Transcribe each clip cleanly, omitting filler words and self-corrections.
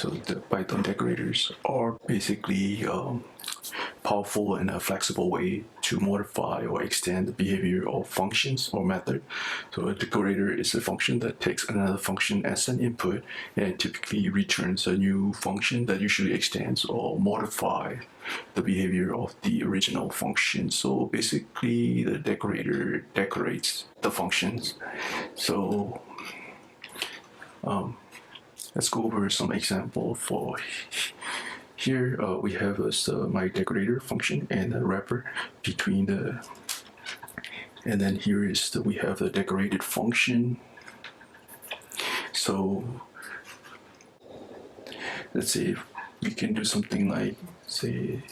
So the Python decorators are basically powerful and a flexible way to modify or extend the behavior of functions or method. So a decorator is a function that takes another function as an input and typically returns a new function that usually extends or modifies the behavior of the original function. So basically the decorator decorates the functions. So let's go over some example for here. We have my decorator function and the wrapper between the, and then here is we have the decorated function. So let's say we can do something like say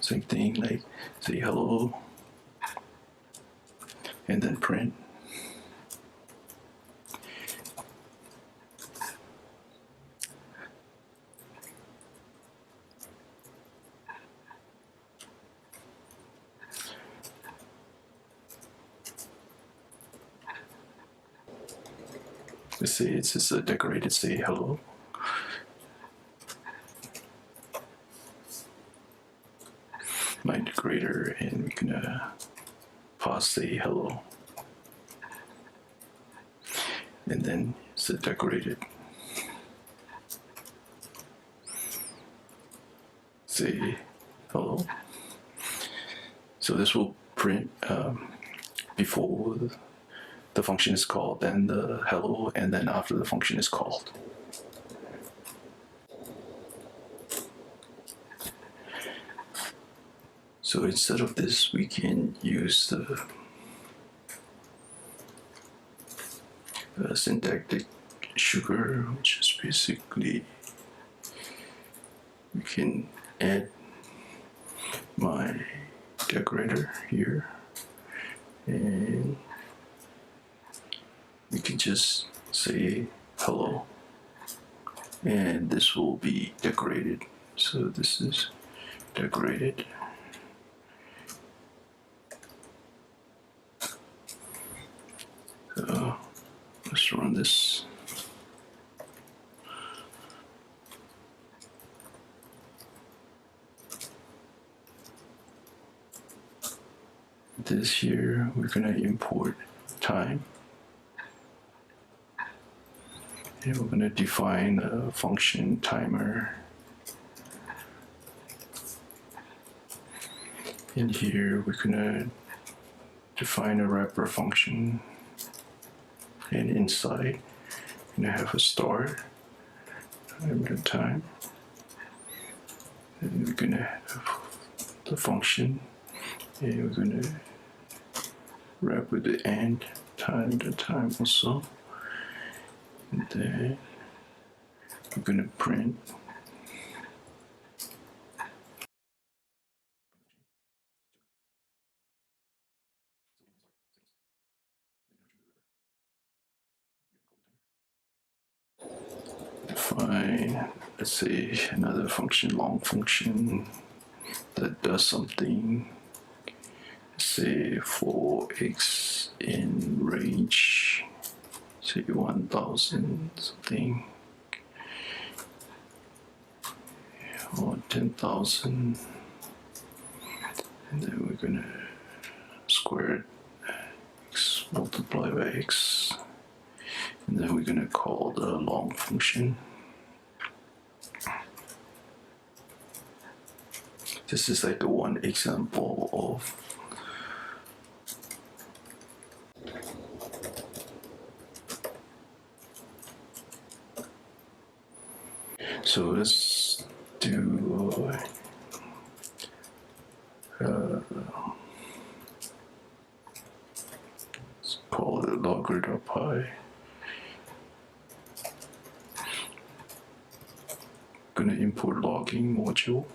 same thing like say hello and then print. Let's say it's just a decorated say hello. My decorator, and we're gonna pause say hello. And then it's a decorated say hello. So this will print before the function is called, then the hello, and then after the function is called. So instead of this, we can use the syntactic sugar, which is basically we can add my decorator here, and we can just say hello, and this will be decorated. So this is decorated. So let's run this. This here, we're gonna import time. And we're gonna define a function timer. In here, we're gonna define a wrapper function. And inside, we're gonna have a start, time. And we're gonna have the function. And we're gonna wrap with the end, time also. And then we're gonna print. Define, let's say another function, long function that does something. Say for x in range, say 1000 something, or 10,000, and then we're gonna square x multiply by x, and then we're gonna call the long function. This is like the one example of so let's do let's call it logger.py. Gonna import logging module.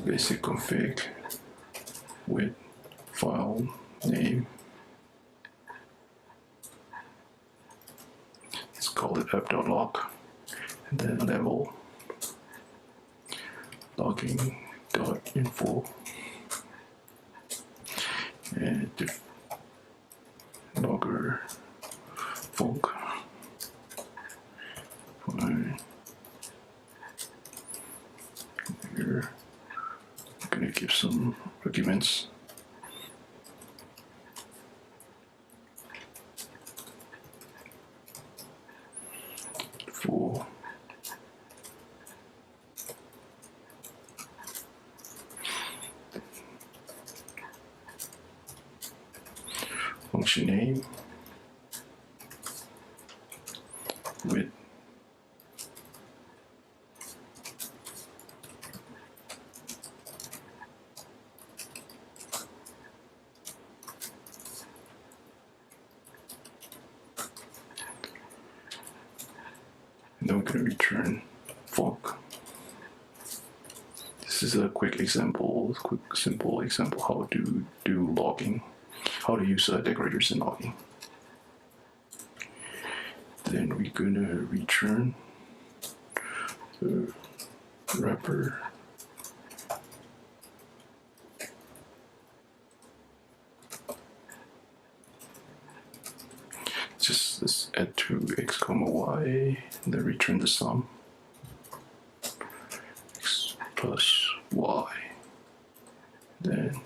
Basic config with file name. Let's call it app.log, and then level logging.info, and logger func. Fine. Here, I'm gonna give some arguments. For function name with and then we're going to return func. This is a quick simple example how to do logging, how to use decorators in logging. Then we're going to return the wrapper just let's add to x comma y and then return the sum x plus y, then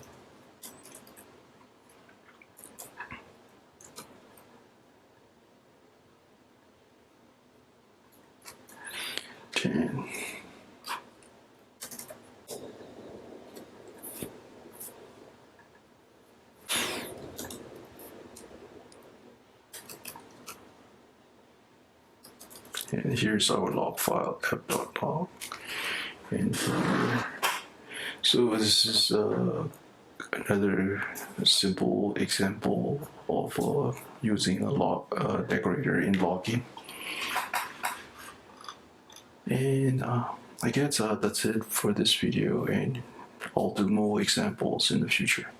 ten. And here's our log file app.log. And so this is another simple example of using a log decorator in logging. And I guess that's it for this video, and I'll do more examples in the future.